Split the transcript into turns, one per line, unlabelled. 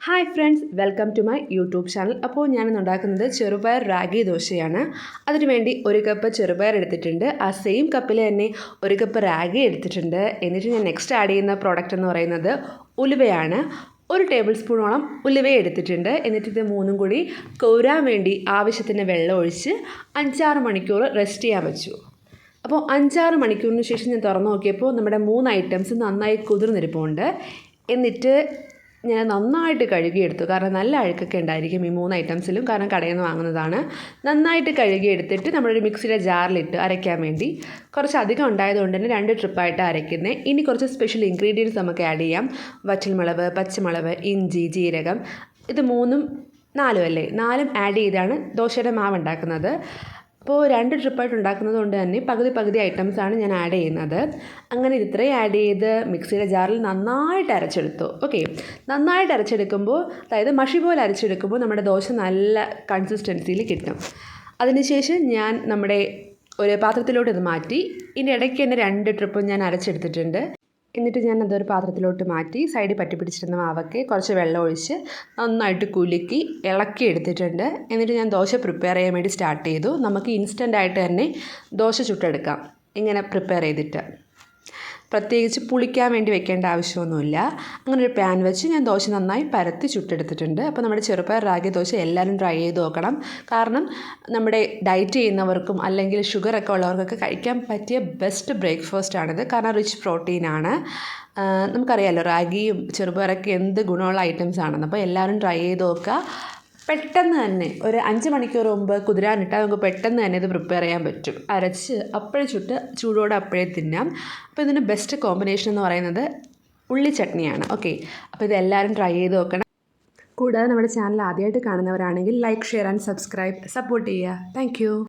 Hi friends, welcome to my YouTube channel. അപ്പോൾ ഞാനിന്ന് ഉണ്ടാക്കുന്നത് ചെറുപയർ റാഗി ദോശയാണ്. അതിനുവേണ്ടി ഒരു കപ്പ് ചെറുപയർ എടുത്തിട്ടുണ്ട്. ആ സെയിം കപ്പിൽ തന്നെ ഒരു കപ്പ് റാഗി എടുത്തിട്ടുണ്ട്. എന്നിട്ട് ഞാൻ നെക്സ്റ്റ് ആഡ് ചെയ്യുന്ന പ്രോഡക്റ്റ് എന്ന് പറയുന്നത് ഉലുവയാണ്. 1 ടേബിൾ സ്പൂണോളം ഉലുവ എടുത്തിട്ടുണ്ട്. എന്നിട്ട് ഇത് മൂന്നും കൂടി കോരാൻ വേണ്ടി ആവശ്യത്തിന് വെള്ളം ഒഴിച്ച് 5-6 മണിക്കൂർ റെസ്റ്റ് ചെയ്യാൻ വെച്ചു. അപ്പോൾ 5-6 മണിക്കൂറിന് ശേഷം ഞാൻ തുറന്നു നോക്കിയപ്പോൾ നമ്മുടെ 3 ഐറ്റംസ് നന്നായി കുതിർന്നിരിപ്പുണ്ട്. എന്നിട്ട് ഞാൻ നന്നായിട്ട് കഴുകിയെടുത്തു. കാരണം നല്ല അഴുക്കൊക്കെ ഉണ്ടായിരിക്കും ഈ 3 ഐറ്റംസിലും, കാരണം കടയിൽ നിന്ന് വാങ്ങുന്നതാണ്. നന്നായിട്ട് കഴുകിയെടുത്തിട്ട് നമ്മളൊരു മിക്സിയുടെ ജാറിലിട്ട് അരയ്ക്കാൻ വേണ്ടി. കുറച്ച് അധികം ഉണ്ടായതുകൊണ്ട് തന്നെ 2 ട്രിപ്പായിട്ട് അരയ്ക്കുന്നത്. ഇനി കുറച്ച് സ്പെഷ്യൽ ഇൻഗ്രീഡിയൻസ് നമുക്ക് ആഡ് ചെയ്യാം. വറ്റൽമുളക്, പച്ചമുളക്, ഇഞ്ചി, ജീരകം. ഇത് 3ഉം 4ഉം അല്ലേ, 4ഉം ആഡ് ചെയ്താണ് ദോശയുടെ മാവ് ഉണ്ടാക്കുന്നത്. അപ്പോൾ 2 ട്രിപ്പായിട്ട് ഉണ്ടാക്കുന്നത് കൊണ്ട് തന്നെ പകുതി ഐറ്റംസാണ് ഞാൻ ആഡ് ചെയ്യുന്നത്. അങ്ങനെ ഇത്രയും ആഡ് ചെയ്ത് മിക്സിയുടെ ജാറിൽ നന്നായിട്ട് അരച്ചെടുത്തു. ഓക്കെ, നന്നായിട്ട് അരച്ചെടുക്കുമ്പോൾ, അതായത് മഷി പോലെ അരച്ചെടുക്കുമ്പോൾ നമ്മുടെ ദോശ നല്ല കൺസിസ്റ്റൻസിയിൽ കിട്ടും. അതിനുശേഷം ഞാൻ നമ്മുടെ ഒരു പാത്രത്തിലോട്ട് ഇത് മാറ്റി. ഇതിൻ്റെ ഇടയ്ക്ക് തന്നെ 2 ട്രിപ്പും ഞാൻ അരച്ചെടുത്തിട്ടുണ്ട്. എന്നിട്ട് ഞാൻ അതൊരു പാത്രത്തിലോട്ട് മാറ്റി സൈഡിൽ പറ്റി പിടിച്ചിരുന്ന മാവൊക്കെ കുറച്ച് വെള്ളം ഒഴിച്ച് നന്നായിട്ട് കുലുക്കി ഇളക്കി എടുത്തിട്ടുണ്ട്. എന്നിട്ട് ഞാൻ ദോശ പ്രിപ്പയർ ചെയ്യാൻ വേണ്ടി സ്റ്റാർട്ട് ചെയ്തു. നമുക്ക് ഇൻസ്റ്റൻ്റായിട്ട് തന്നെ ദോശ ചുട്ടെടുക്കാം ഇങ്ങനെ പ്രിപ്പയർ ചെയ്തിട്ട്. പ്രത്യേകിച്ച് പുളിക്കാൻ വേണ്ടി വെക്കേണ്ട ആവശ്യമൊന്നുമില്ല. അങ്ങനെ ഒരു പാൻ വെച്ച് ഞാൻ ദോശ നന്നായി പരത്തി ചുട്ടെടുത്തിട്ടുണ്ട്. അപ്പോൾ നമ്മുടെ ചെറുപയർ റാഗി ദോശ എല്ലാവരും ട്രൈ ചെയ്ത് നോക്കണം. കാരണം നമ്മുടെ ഡയറ്റ് ചെയ്യുന്നവർക്കും അല്ലെങ്കിൽ ഷുഗറൊക്കെ ഉള്ളവർക്കൊക്കെ കഴിക്കാൻ പറ്റിയ ബെസ്റ്റ് ബ്രേക്ക്ഫാസ്റ്റാണിത്. കാരണം റിച്ച് പ്രോട്ടീനാണ്. നമുക്കറിയാമല്ലോ റാഗിയും ചെറുപയറൊക്കെ എന്ത് ഗുണമുള്ള ഐറ്റംസ് ആണെന്ന്. അപ്പോൾ എല്ലാവരും ട്രൈ ചെയ്ത് നോക്കുക. പെട്ടെന്ന് തന്നെ ഒരു 5 മണിക്കൂർ മുമ്പ് കുതിരാനിട്ടാൽ നമുക്ക് പെട്ടെന്ന് തന്നെ ഇത് പ്രിപ്പയർ ചെയ്യാൻ പറ്റും. അരച്ച് അപ്പോഴേ ചുട്ട് ചൂടോടെ അപ്പോഴേ തിന്നാം. അപ്പോൾ ഇതിന് ബെസ്റ്റ് കോമ്പിനേഷൻ എന്ന് പറയുന്നത് ഉള്ളി ചട്നിയാണ്. ഓക്കെ, അപ്പോൾ ഇതെല്ലാവരും ട്രൈ ചെയ്ത് നോക്കണം. കൂടാതെ നമ്മുടെ ചാനൽ ആദ്യമായിട്ട് കാണുന്നവരാണെങ്കിൽ like, share and subscribe support ചെയ്യുക. താങ്ക്